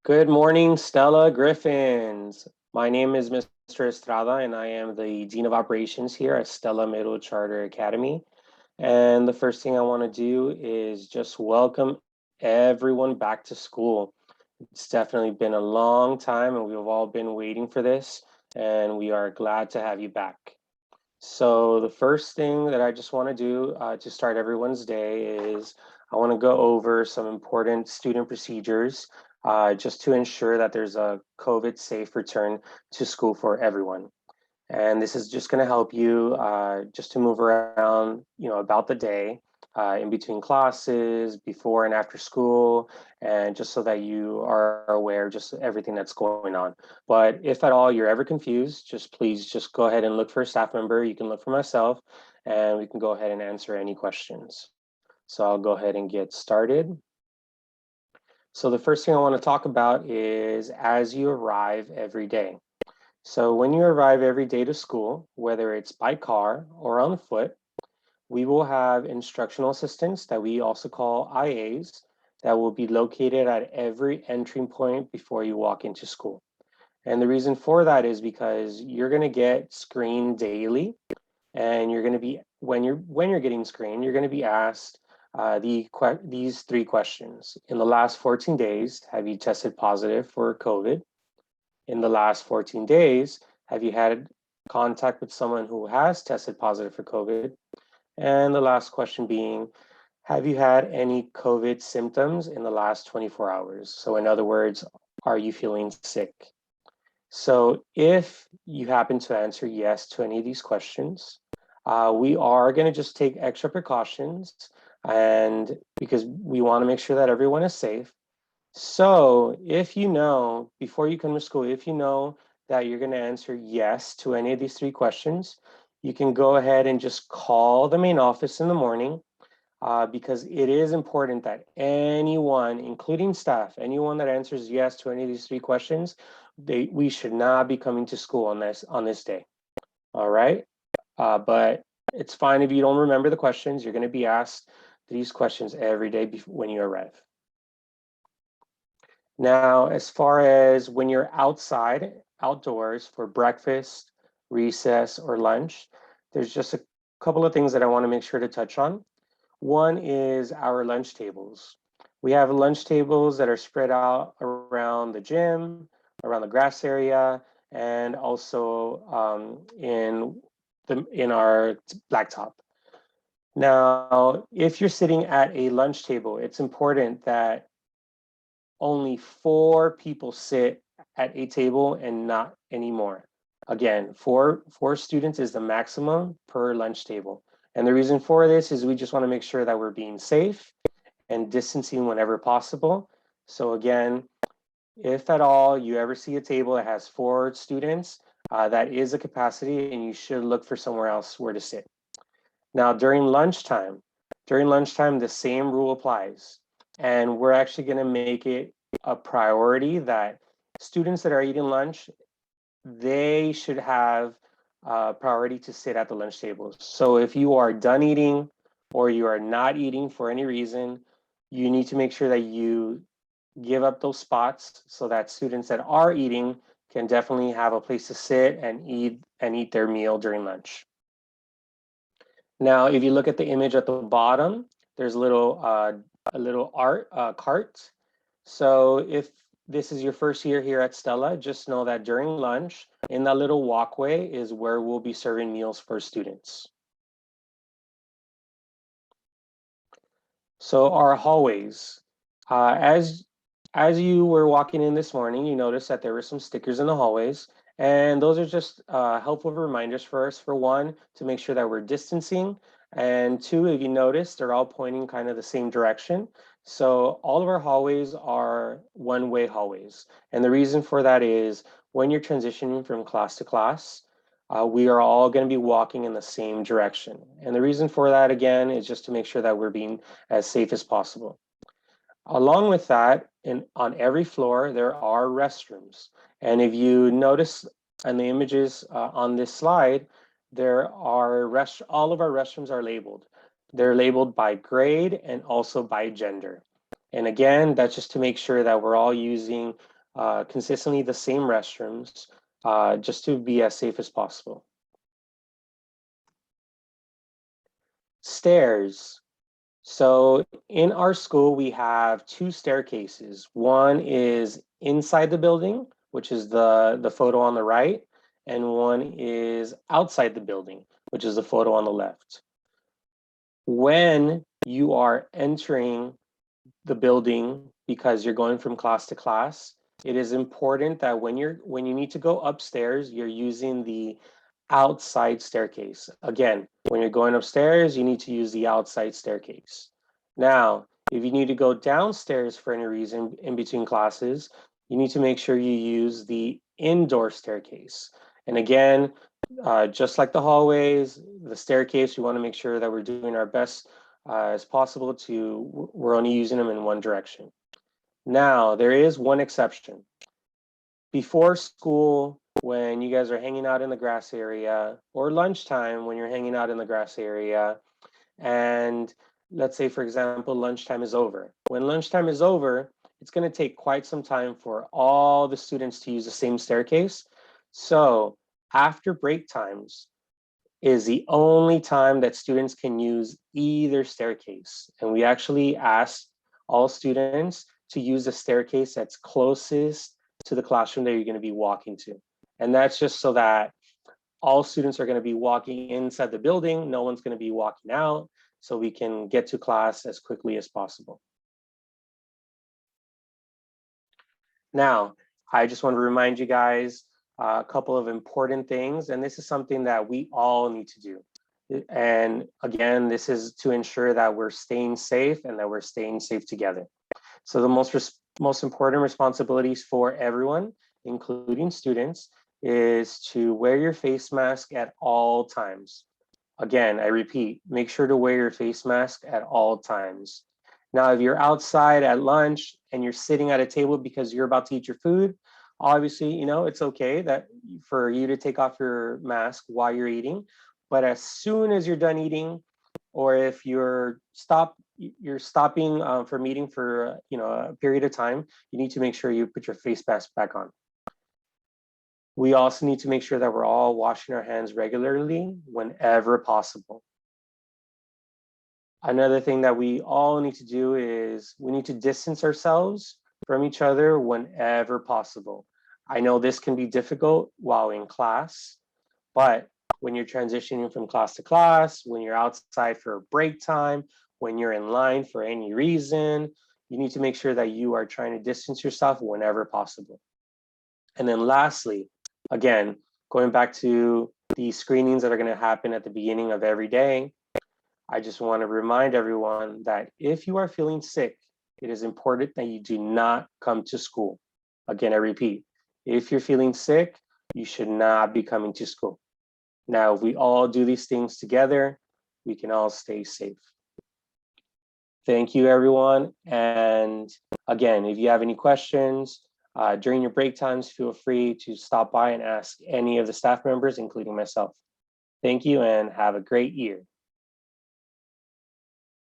Good morning, Stella Griffins. My name is Mr. Estrada, and I am the Dean of Operations here at Stella Middle Charter Academy. And the first thing I want to do is just welcome everyone back to school. It's definitely been a long time, and we've all been waiting for this, and we are glad to have you back. So the first thing that I just want to do to start everyone's day is I want to go over some important student procedures just to ensure that there's a COVID safe return to school for everyone. And this is just going to help you just to move around, about the day in between classes, before and after school, and just so that you are aware just everything that's going on. But if at all you're ever confused, just please just go ahead and look for a staff member. You can look for myself, and we can go ahead and answer any questions. So I'll go ahead and get started. So the first thing I want to talk about is as you arrive every day. So when you arrive every day to school, whether it's by car or on foot, we will have instructional assistants that we also call IAs that will be located at every entry point before you walk into school. And the reason for that is because you're going to get screened daily, and you're going to be when you're getting screened, you're going to be asked these three questions. In the last 14 days, have you tested positive for COVID? In the last 14 days, have you had contact with someone who has tested positive for COVID? And the last question being, have you had any COVID symptoms in the last 24 hours? So in other words, are you feeling sick? So if you happen to answer yes to any of these questions, we are going to just take extra precautions, and because we want to make sure that everyone is safe. So if you know, before you come to school, if you know that you're going to answer yes to any of these three questions, you can go ahead and just call the main office in the morning, because it is important that anyone, including staff, anyone that answers yes to any of these three questions, we should not be coming to school on this day. All right, but it's fine if you don't remember the questions. You're going to be asked these questions every day when you arrive. Now, as far as when you're outdoors for breakfast, recess, or lunch, there's just a couple of things that I want to make sure to touch on. One is our lunch tables. We have lunch tables that are spread out around the gym, around the grass area, and also in our blacktop. Now, if you're sitting at a lunch table, it's important that only 4 people sit at a table and not anymore. Again, four students is the maximum per lunch table. And the reason for this is we just want to make sure that we're being safe and distancing whenever possible. So again, if at all you ever see a table that has 4 students, that is a capacity, and you should look for somewhere else where to sit. Now, during lunchtime, the same rule applies. And we're actually going to make it a priority that students that are eating lunch, they should have priority to sit at the lunch tables. So if you are done eating or you are not eating for any reason, you need to make sure that you give up those spots so that students that are eating can definitely have a place to sit and eat their meal during lunch. Now, if you look at the image at the bottom, there's a little art cart. So if this is your first year here at Stella, just know that during lunch, in that little walkway is where we'll be serving meals for students. So our hallways, as you were walking in this morning, you noticed that there were some stickers in the hallways, and those are just helpful reminders for us. For one, to make sure that we're distancing, and two, if you notice, they're all pointing kind of the same direction. So all of our hallways are one-way hallways, and the reason for that is when you're transitioning from class to class, we are all going to be walking in the same direction. And the reason for that, again, is just to make sure that we're being as safe as possible. Along with that, on every floor, there are restrooms. And if you notice on the images on this slide, all of our restrooms are labeled. They're labeled by grade and also by gender. And again, that's just to make sure that we're all using consistently the same restrooms, just to be as safe as possible. Stairs. So in our school, we have two staircases. One is inside the building, which is the photo on the right, and one is outside the building, which is the photo on the left. When you are entering the building because you're going from class to class, it is important that when you need to go upstairs, you're using the outside staircase. Again, when you're going upstairs, you need to use the outside staircase. Now, if you need to go downstairs for any reason in between classes, you need to make sure you use the indoor staircase. And again, just like the hallways, the staircase, we want to make sure that we're doing our best as possible we're only using them in one direction. Now, there is one exception. Before school, when you guys are hanging out in the grass area, or lunchtime when you're hanging out in the grass area, and let's say, for example, lunchtime is over. When lunchtime is over, it's going to take quite some time for all the students to use the same staircase. So after break times is the only time that students can use either staircase. And we actually ask all students to use the staircase that's closest to the classroom that you're going to be walking to. And that's just so that all students are going to be walking inside the building. No one's going to be walking out, so we can get to class as quickly as possible. Now, I just want to remind you guys a couple of important things, and this is something that we all need to do. And again, this is to ensure that we're staying safe and that we're staying safe together. So the most important responsibilities for everyone, including students, is to wear your face mask at all times. Again, I repeat, make sure to wear your face mask at all times. Now, if you're outside at lunch and you're sitting at a table because you're about to eat your food, obviously, it's okay that for you to take off your mask while you're eating. But as soon as you're done eating, or if you're stopping from eating for a period of time, you need to make sure you put your face mask back on. We also need to make sure that we're all washing our hands regularly whenever possible. Another thing that we all need to do is we need to distance ourselves from each other whenever possible. I know this can be difficult while in class, but when you're transitioning from class to class, when you're outside for break time, when you're in line for any reason, you need to make sure that you are trying to distance yourself whenever possible. And then lastly, again, going back to the screenings that are going to happen at the beginning of every day, I just want to remind everyone that if you are feeling sick, it is important that you do not come to school. Again, I repeat, if you're feeling sick, you should not be coming to school. Now, if we all do these things together, we can all stay safe. Thank you, everyone. And again, if you have any questions during your break times, feel free to stop by and ask any of the staff members, including myself. Thank you and have a great year.